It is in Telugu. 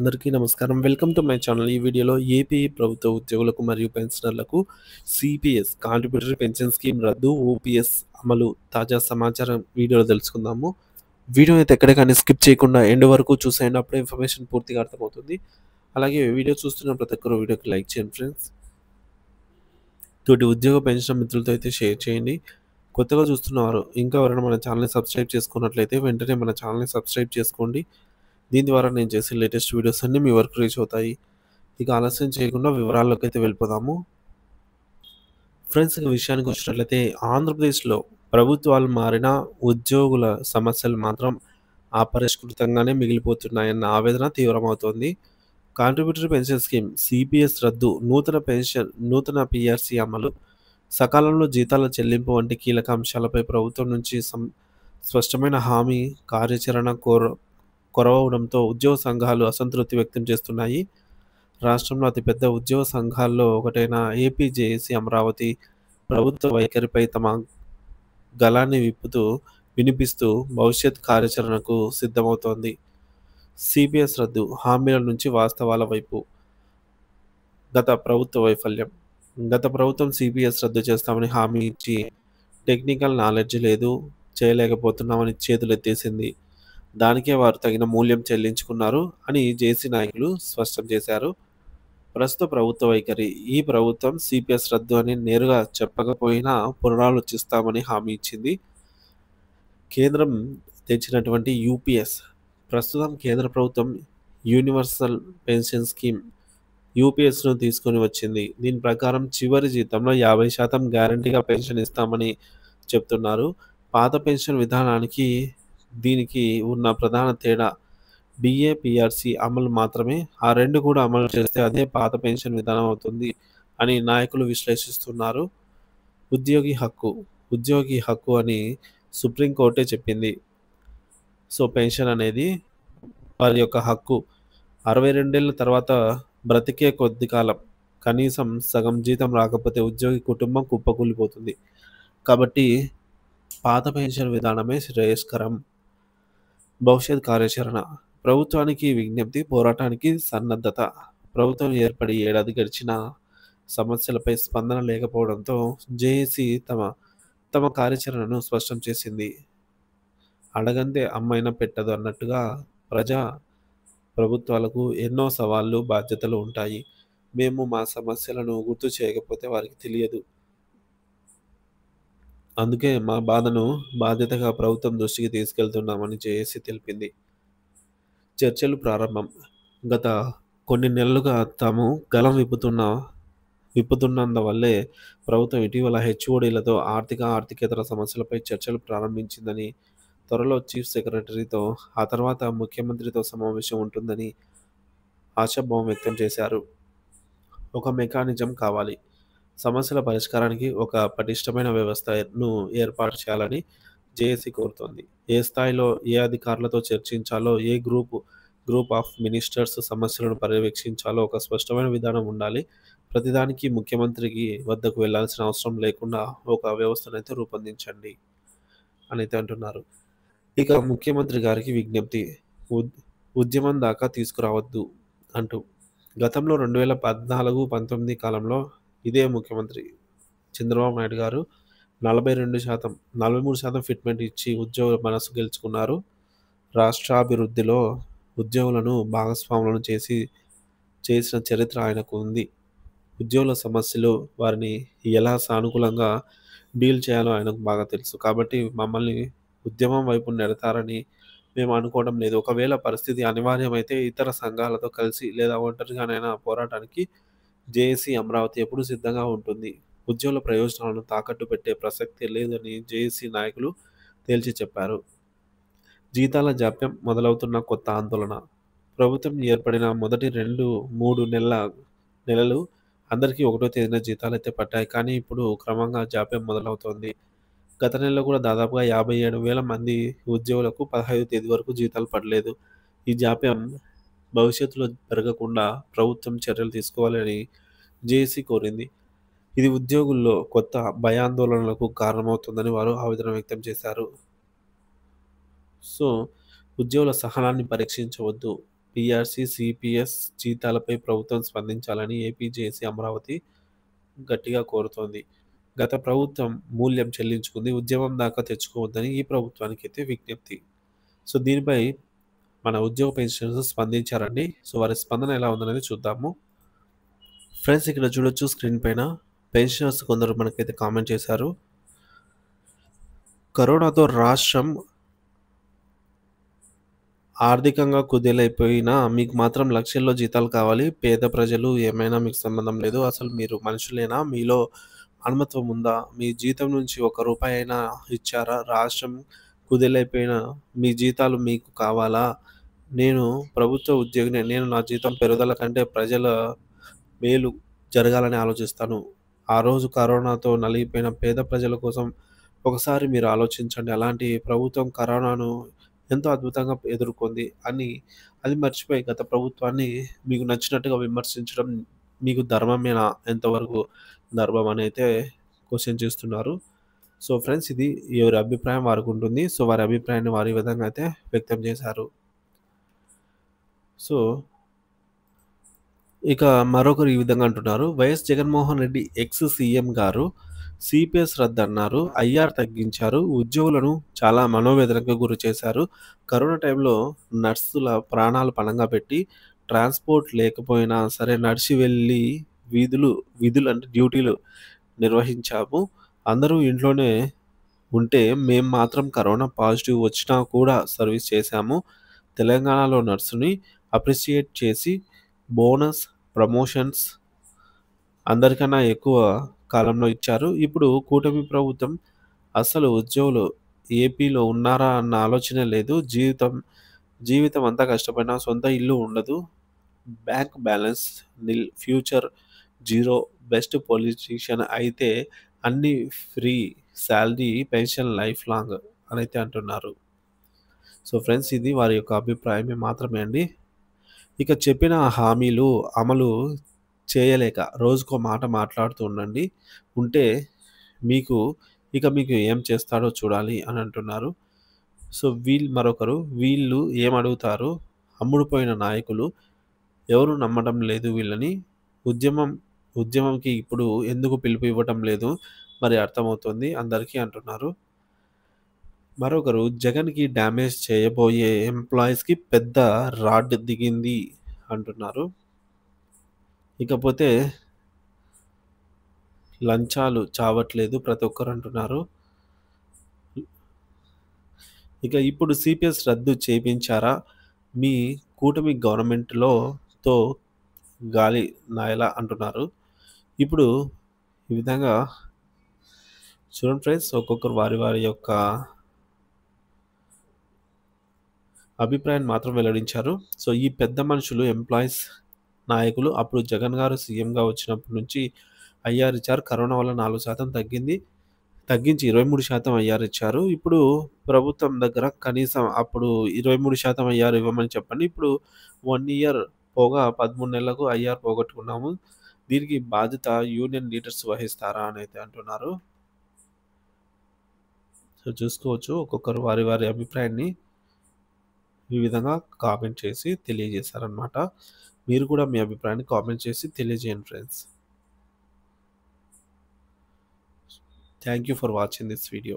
అందరికీ నమస్కారం. Welcome to my channel. ఈ వీడియోలో ఏపీ ప్రభుత్వ ఉద్యోగులకు మరియు పెన్షనర్లకు సిపిఎస్ కాంట్రిబ్యూటరీ పెన్షన్ స్కీమ్ రద్దు, ఓపీఎస్ అమలు తాజా సమాచారం వీడియోలో తెలుసుకుందాము. వీడియో అయితే ఎక్కడ కానీ స్కిప్ చేయకుండా ఎండ్ వరకు చూసేయండి. అప్పుడే ఇన్ఫర్మేషన్ పూర్తిగా అర్థమవుతుంది. అలాగే వీడియో చూస్తున్న ప్రతి ఒక్కరు వీడియోకి లైక్ చేయండి ఫ్రెండ్స్. తోటి ఉద్యోగ పెన్షన్ మిత్రులతో అయితే షేర్ చేయండి. కొత్తగా చూస్తున్నవారు ఇంకా ఎవరైనా మన ఛానల్ని సబ్స్క్రైబ్ చేసుకున్నట్లయితే వెంటనే మన ఛానల్ని సబ్స్క్రైబ్ చేసుకోండి. దీని ద్వారా నేను చేసే లేటెస్ట్ వీడియోస్ అన్నీ మీ వరకు రీచ్ అవుతాయి. ఇక ఆలస్యం చేయకుండా వివరాల్లోకి అయితే వెళ్ళిపోదాము. ఫ్రెండ్స్, ఇక విషయానికి వచ్చినట్లయితే ఆంధ్రప్రదేశ్లో ప్రభుత్వాలు మారినా ఉద్యోగుల సమస్యలు మాత్రం అపరిష్కృతంగానే మిగిలిపోతున్నాయన్న ఆవేదన తీవ్రమవుతోంది. కాంట్రిబ్యూటరీ పెన్షన్ స్కీమ్ సిపిఎస్ రద్దు, నూతన పిఆర్సీ అమలు, సకాలంలో జీతాల చెల్లింపు వంటి కీలక అంశాలపై ప్రభుత్వం నుంచి స్పష్టమైన హామీ, కార్యాచరణ కొరవడంతో ఉద్యోగ సంఘాలు అసంతృప్తి వ్యక్తం చేస్తున్నాయి. రాష్ట్రంలో అతిపెద్ద ఉద్యోగ సంఘాల్లో ఒకటైన ఏపీ జేఏసీ అమరావతి ప్రభుత్వ వైఖరిపై తమ గళాన్ని వినిపిస్తూ భవిష్యత్ కార్యాచరణకు సిద్ధమవుతోంది. సిపిఎస్ రద్దు, హామీల నుంచి వాస్తవాల వైపు. గత ప్రభుత్వం సిపిఎస్ రద్దు చేస్తామని హామీ ఇచ్చి టెక్నికల్ నాలెడ్జ్ లేదు, చేయలేకపోతున్నామని చేతులెత్తేసింది. దానికే వారు తగిన మూల్యం చెల్లించుకున్నారు అని జేసీ నాయకులు స్పష్టం చేశారు. ప్రస్తుత ప్రభుత్వ వైఖరి: ఈ ప్రభుత్వం సిపిఎస్ రద్దు అని నేరుగా చెప్పకపోయినా పునరాలోచిస్తామని హామీ ఇచ్చింది. కేంద్రం తెచ్చినటువంటి యూపీఎస్. ప్రస్తుతం కేంద్ర ప్రభుత్వం యూనివర్సల్ పెన్షన్ స్కీమ్ యూపీఎస్ను తీసుకొని వచ్చింది. దీని ప్రకారం చివరి జీతంలో 50% గ్యారంటీగా పెన్షన్ ఇస్తామని చెప్తున్నారు. పాత పెన్షన్ విధానానికి దీనికి ఉన్న ప్రధాన తేడా డిఏపిఆర్సీ అమలు మాత్రమే. ఆ రెండు కూడా అమలు చేస్తే అదే పాత పెన్షన్ విధానం అవుతుంది అని నాయకులు విశ్లేషిస్తున్నారు. ఉద్యోగి హక్కు అని సుప్రీంకోర్టే చెప్పింది. సో పెన్షన్ అనేది వారి యొక్క హక్కు. 62 ఏళ్ళ తర్వాత బ్రతికే కొద్ది కాలం కనీసం సగం జీతం రాకపోతే ఉద్యోగి కుటుంబం కుప్పకూలిపోతుంది. కాబట్టి పాత పెన్షన్ విధానమే శ్రేయస్కరం. భవిష్యత్ కార్యాచరణ: ప్రభుత్వానికి విజ్ఞప్తి, పోరాటానికి సన్నద్ధత. ప్రభుత్వం ఏర్పడి ఏడాది గడిచినా సమస్యలపై స్పందన లేకపోవడంతో జేఏసీ తమ కార్యాచరణను స్పష్టం చేసింది. అడగందే అమ్మైనా పెట్టదు అన్నట్టుగా ప్రభుత్వాలకు ఎన్నో సవాళ్లు, బాధ్యతలు ఉంటాయి. మేము మా సమస్యలను గుర్తు చేయకపోతే వారికి తెలియదు. అందుకే మా బాధను బాధ్యతగా ప్రభుత్వం దృష్టికి తీసుకెళ్తున్నామని జేఏసీ తెలిపింది. చర్చలు ప్రారంభం: గత కొన్ని నెలలుగా తాము గళం విప్పుతున్నందువల్లే ప్రభుత్వం ఇటీవల హెచ్ఓడీలతో ఆర్థికేతర సమస్యలపై చర్చలు ప్రారంభించిందని, త్వరలో చీఫ్ సెక్రటరీతో, ఆ తర్వాత ముఖ్యమంత్రితో సమావేశం ఉంటుందని ఆశాభావం వ్యక్తం చేశారు. ఒక మెకానిజం కావాలి. సమస్యల పరిష్కారానికి ఒక పటిష్టమైన వ్యవస్థను ఏర్పాటు చేయాలని జేఏసీ కోరుతోంది. ఏ స్థాయిలో ఏ అధికారులతో చర్చించాలో, ఏ గ్రూప్ ఆఫ్ మినిస్టర్స్ సమస్యలను పర్యవేక్షించాలో ఒక స్పష్టమైన విధానం ఉండాలి. ప్రతిదానికి ముఖ్యమంత్రికి వద్దకు వెళ్లాల్సిన అవసరం లేకుండా ఒక వ్యవస్థనైతే రూపొందించండి అని అయితే అంటున్నారు. ఇక ముఖ్యమంత్రి గారికి విజ్ఞప్తి: ఉద్యమం దాకా తీసుకురావద్దు అంటూ. గతంలో 2014-19 కాలంలో ఇదే ముఖ్యమంత్రి చంద్రబాబు నాయుడు గారు 43% ఫిట్మెంట్ ఇచ్చి ఉద్యోగుల మనసు గెలుచుకున్నారు. రాష్ట్రాభివృద్ధిలో ఉద్యోగులను భాగస్వాములను చేసిన చరిత్ర ఆయనకు ఉంది. ఉద్యోగుల సమస్యలు, వారిని ఎలా సానుకూలంగా డీల్ చేయాలో ఆయనకు బాగా తెలుసు. కాబట్టి మమ్మల్ని ఉద్యమం వైపు నెడతారని మేము అనుకోవడం లేదు. ఒకవేళ పరిస్థితి అనివార్యమైతే ఇతర సంఘాలతో కలిసి లేదా ఒంటరిగానైనా పోరాటానికి జేఏసీ అమరావతి ఎప్పుడూ సిద్ధంగా ఉంటుంది. ఉద్యోగుల ప్రయోజనాలను తాకట్టు పెట్టే ప్రసక్తే లేదని జేఏసీ నాయకులు తేల్చి చెప్పారు. జీతాల జాప్యం, మొదలవుతున్న కొత్త ఆందోళన. ప్రభుత్వం ఏర్పడిన మొదటి 2-3 నెలలు అందరికీ 1వ తేదీన జీతాలైతే పట్టాయి. కానీ ఇప్పుడు క్రమంగా జాప్యం మొదలవుతోంది. గత నెలలో కూడా దాదాపుగా 57,000 మంది ఉద్యోగులకు 15వ తేదీ వరకు జీతాలు పడలేదు. ఈ జాప్యం భవిష్యత్తులో పెరగకుండా ప్రభుత్వం చర్యలు తీసుకోవాలని జేఏసీ కోరింది. ఇది ఉద్యోగుల్లో కొత్త భయాందోళనలకు కారణమవుతుందని వారు ఆవేదన వ్యక్తం చేశారు. సో ఉద్యోగుల సహనాన్ని పరీక్షించవద్దు. పీఆర్సీ, సిపిఎస్ జీతాలపై ప్రభుత్వం స్పందించాలని ఏపీ జేఏసీ అమరావతి గట్టిగా కోరుతోంది. గత ప్రభుత్వం మూల్యం చెల్లించుకుంది, ఉద్యమం దాకా తెచ్చుకోవద్దని ఈ ప్రభుత్వానికైతే విజ్ఞప్తి. సో దీనిపై మన ఉద్యోగ పెన్షనర్స్ స్పందించారండి. సో వారి స్పందన ఎలా ఉందనేది చూద్దాము. ఫ్రెండ్స్, ఇక్కడ చూడొచ్చు స్క్రీన్ పైన పెన్షనర్స్ కొందరు మనకైతే కామెంట్ చేశారు. కరోనాతో రాష్ట్రం ఆర్థికంగా కుదేలైపోయినా మీకు మాత్రం లక్షల్లో జీతాలు కావాలి. పేద ప్రజలు ఏమైనా మీకు సంబంధం లేదు. అసలు మీరు మనుషులేనా? మీలో మానవత్వం ఉందా? మీ జీతం నుంచి ఒక్క రూపాయి అయినా ఇచ్చారా? రాష్ట్రం కుదేలైపోయిన మీ జీతాలు మీకు కావాలా? నేను ప్రభుత్వ ఉద్యోగిని. నేను నా జీతం పెరుగుదల కంటే ప్రజల మేలు జరగాలని ఆలోచిస్తాను. ఆ రోజు కరోనాతో నలిగిపోయిన పేద ప్రజల కోసం ఒకసారి మీరు ఆలోచించండి. అలాంటి ప్రభుత్వం కరోనాను ఎంతో అద్భుతంగా ఎదుర్కొంది అని అది మర్చిపోయి గత ప్రభుత్వాన్ని మీకు నచ్చినట్టుగా విమర్శించడం మీకు ధర్మమేనా? ఎంతవరకు ధర్మం అని అయితే క్వశ్చన్ చేస్తున్నారు. సో ఫ్రెండ్స్, ఇది ఎవరి అభిప్రాయం వారికి ఉంటుంది. సో వారి అభిప్రాయాన్ని వారి విధంగా అయితే వ్యక్తం చేశారు. సో ఇక మరొకరు ఈ విధంగా అంటున్నారు. YS Jaganmohan Reddy ex CM గారు సిపిఎస్ రద్దన్నారు, ఐఆర్ తగ్గించారు, ఉద్యోగులను చాలా మనోవేదనకు గురి చేశారు. కరోనా టైంలో నర్సుల ప్రాణాలు పణంగా పెట్టి ట్రాన్స్పోర్ట్ లేకపోయినా సరే నడిచి వెళ్ళి విధులు అంటే డ్యూటీలు నిర్వహించాము. అందరూ ఇంట్లోనే ఉంటే మేము మాత్రం కరోనా పాజిటివ్ వచ్చినా కూడా సర్వీస్ చేశాము. తెలంగాణలో నర్సుని అప్రిషియేట్ చేసి బోనస్, ప్రమోషన్స్ అందరికన్నా ఎక్కువ కాలంలో ఇచ్చారు. ఇప్పుడు కూటమి ప్రభుత్వం అసలు ఉద్యోగులు ఏపీలో ఉన్నారా అన్న ఆలోచనే లేదు. జీవితం అంతా కష్టపడినా సొంత ఇల్లు ఉండదు. Bank balance nil, future zero, best politician అయితే అన్ని free, salary, pension life long అని అయితే అంటున్నారు. సో ఫ్రెండ్స్, ఇది వారి యొక్క అభిప్రాయమే మాత్రమే అండి. ఇక చెప్పిన హామీలు అమలు చేయలేక రోజుకో మాట మాట్లాడుతూ ఉంటే మీకు ఏం చేస్తాడో చూడాలి అని అంటున్నారు. సో మరొకరు వీళ్ళు ఏమడుగుతారు? అమ్ముడుపోయిన నాయకులు, ఎవరు నమ్మడం లేదు వీళ్ళని. ఉద్యమంకి ఇప్పుడు ఎందుకు పిలుపు ఇవ్వటం లేదు మరి అర్థమవుతుంది అందరికీ అంటున్నారు. మరొకరు జగన్కి డ్యామేజ్ చేయబోయే ఎంప్లాయీస్కి పెద్ద రాడ్ దిగింది అంటున్నారు. ఇకపోతే లంచాలు చావట్లేదు ప్రతి ఒక్కరు అంటున్నారు. ఇక ఇప్పుడు సిపిఎస్ రద్దు చేయించారా? మీ కూటమి గవర్నమెంట్తో గాలి నాయలా అంటున్నారు. ఇప్పుడు ఈ విధంగా చూడండి ఫ్రెండ్స్, ఒక్కొక్కరు వారి యొక్క అభిప్రాయాన్ని మాత్రం వెల్లడించారు. సో ఈ పెద్ద మనుషులు, ఎంప్లాయీస్, నాయకులు అప్పుడు జగన్ గారు సీఎంగా వచ్చినప్పటి నుంచి ఐఆర్ ఇచ్చారు. కరోనా వల్ల 4% తగ్గించి 23% ఐఆర్ ఇచ్చారు. ఇప్పుడు ప్రభుత్వం దగ్గర కనీసం అప్పుడు 23% ఐఆర్ ఇవ్వమని చెప్పండి. ఇప్పుడు 1 ఇయర్ పోగా 13 నెలలకు ఐఆర్ పోగొట్టుకున్నాము. దీనికి బాధ్యత యూనియన్ లీడర్స్ వహిస్తారా అని అయితే అంటున్నారు. సో చూసుకోవచ్చు, ఒక్కొక్కరు వారి అభిప్రాయాన్ని ఈ విధంగా కామెంట్ చేసి తెలియజేశారనమాట. మీరు కూడా మీ అభిప్రాయాన్ని కామెంట్ చేసి తెలియజేయండి friends. Thank you for watching this video.